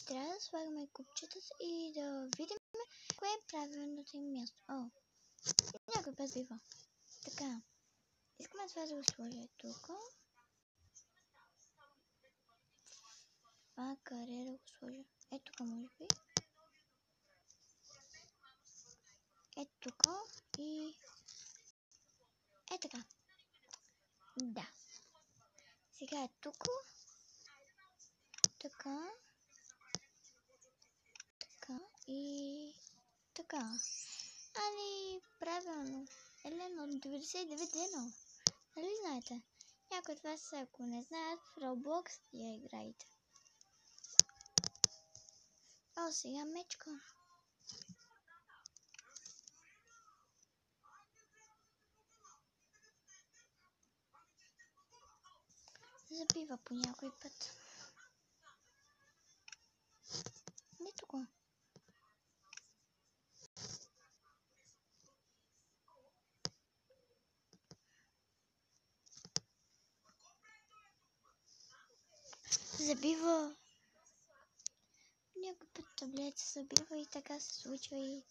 Трябва да слагаме купчетата и да видим кое е правилното им място. О, някой път бива. Така, искаме това да го сложа тук. Това къде да го сложа? Ето тук може би. Ето тук и... така. Да. Сега е тук. Така. Така и... така. Ами, правилно. Елено, 99 дена. Нали знаете? Някои от вас, ако не знаят, в Roblox я играете. О, сега мечка. Забива по някой път. Не тук. Забива. Някой път таблет се забива и така се случва и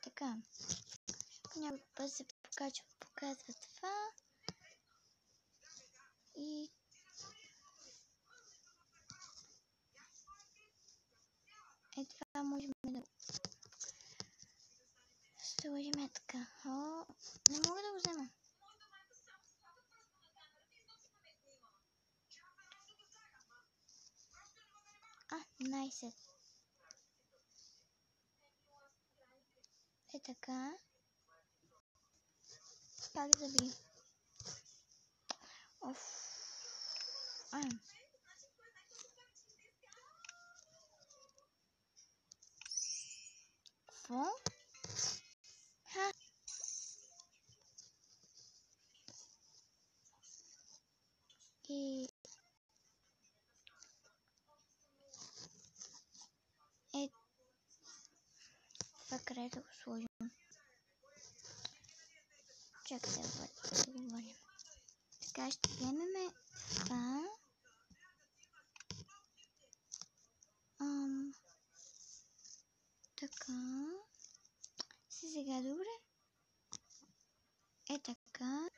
така. Някой път се показва това. И това можем да сложим така. О, не мога да го взема. Найс. Е така. Как заби? Оф. Какво? Ха. И... това къде да го сложим? Чакайте да го върнем. Така ще вземем това. Така. Сега добре. Е така.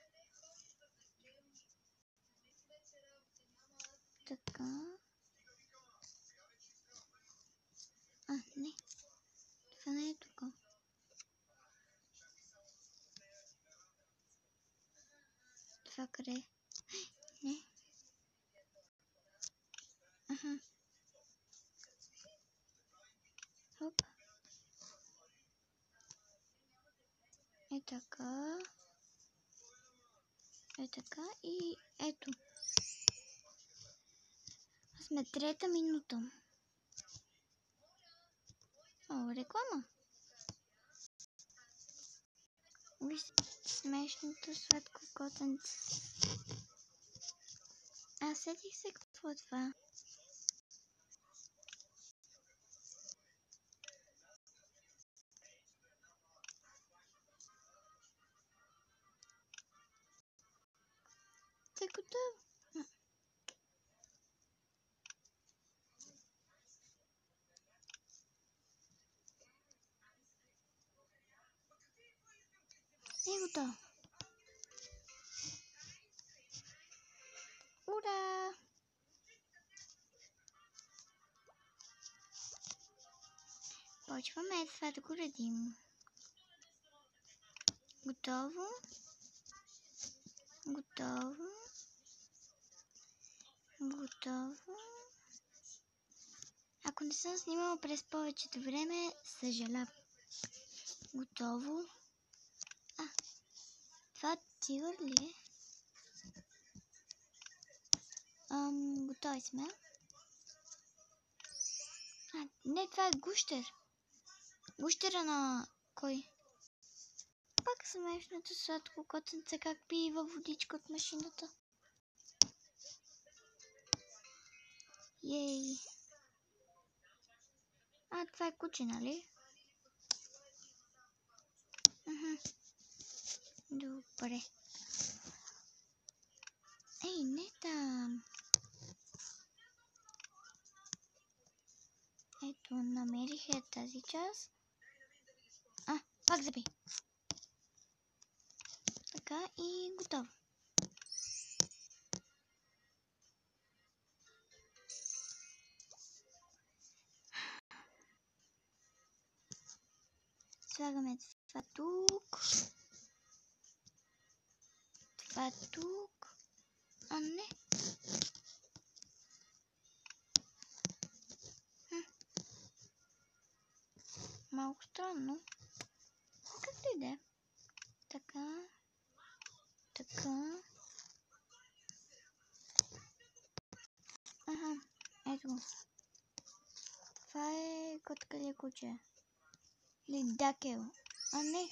Така. Не. Това не е тук. Това къде? Не. Хоп. Е така. Е така и ето. Сме 3-та минута. О, реклама. Виж смешното сладко котенце. Сетих се какво е това. Те готово. Готово. Ура! Почваме това да го редим. Готово. Готово. Готово. Ако не съм снимала през повечето време, съжалявам. Готово. Това тигър ли е? Готови сме. Не, това е гущер. Гущера на кой? Пак смешното сладко котенце как пие във водичка от машината. Ей. Това е куче, нали? Добре. Ей, не там. Ето, намерих тази част. Пак заби. Така и готово. Слагаме това тук. Това тук. Не. Малко странно. Както и да е. Така. Така. Ето го. Това е котка или куче? Или дакел? Не.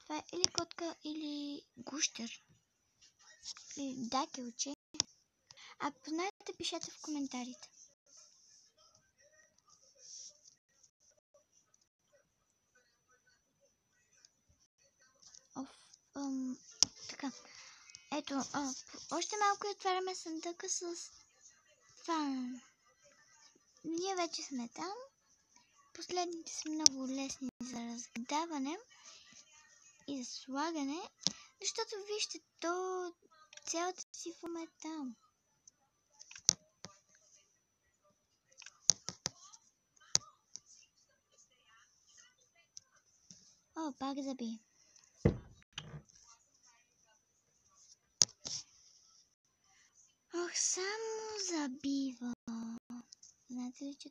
Това е или котка, или гущер. Или дакелче. Ако знаете, пишете в коментарите. Така. Ето, още малко отваряме съндъка с това. Ние вече сме там. Последните са много лесни за разгадаване и за слагане, защото вижте, то цялата си форма е там. Пак заби. Само забива. Знаете ли, че...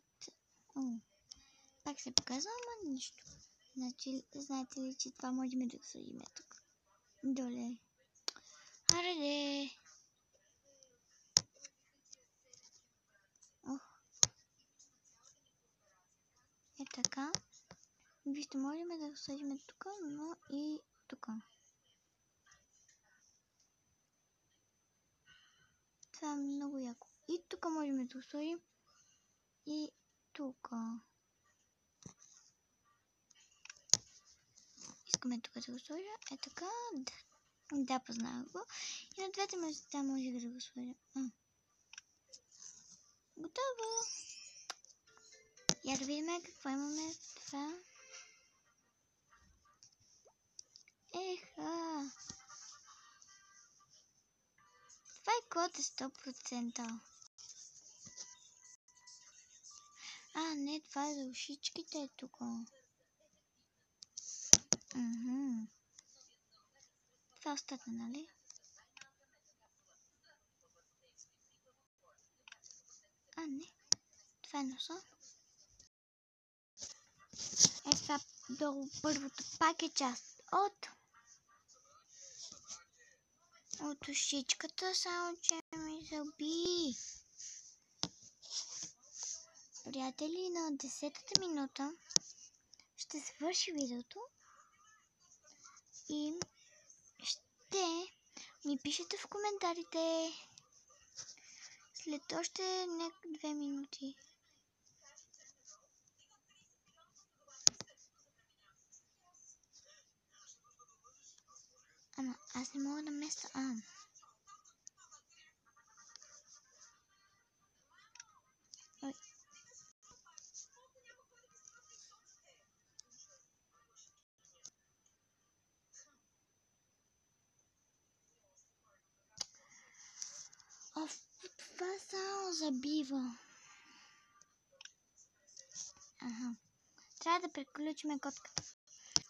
Пак се показва, ама нищо. Значи, знаете ли, че това можем да го сложим тук? Доле. Ареде! Така. Вижте, можем да го сложим тук, но и тук. Това е много яко. И тук можем да го сложим. И тук. Искаме тук да го сложа. Така. Да, познавам го. И на двете места може да го сложа. Готово. Я да видим какво имаме в това. Еха. Това е код 100%. Не, това е за ушичките тук. Това остата, нали? Не. Това е носа. Това долу първото пак е част от ушичката, само че ми заби. Приятели, на 10-та минута ще свърши видеото и ще ми пишете в коментарите след още 2 минути. Аз не мога да местя. Това само забива. Трябва да приключим котката.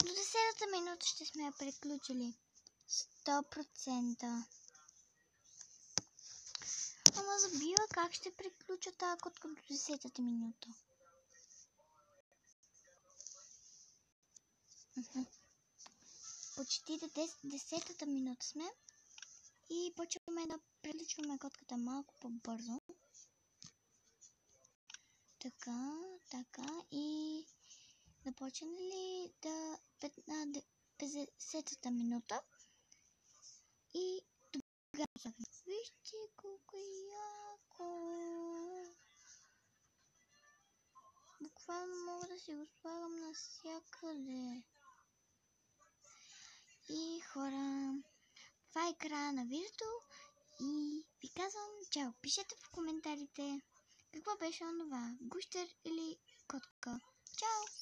До 10-та минута ще сме я приключили. 100%. Ама забива, как ще приключа тази котка до 10-та минута? Почти до 10-та минута сме. И почваме да приключваме котката малко по-бързо. Така и започнали да 50-та минута и тогава вижте колко яко. Буквално мога да си го слагам навсякъде. И хора, това е края на видеото и ви казвам чао. Пишете в коментарите Какво беше онова? Гущер или котка? Чао!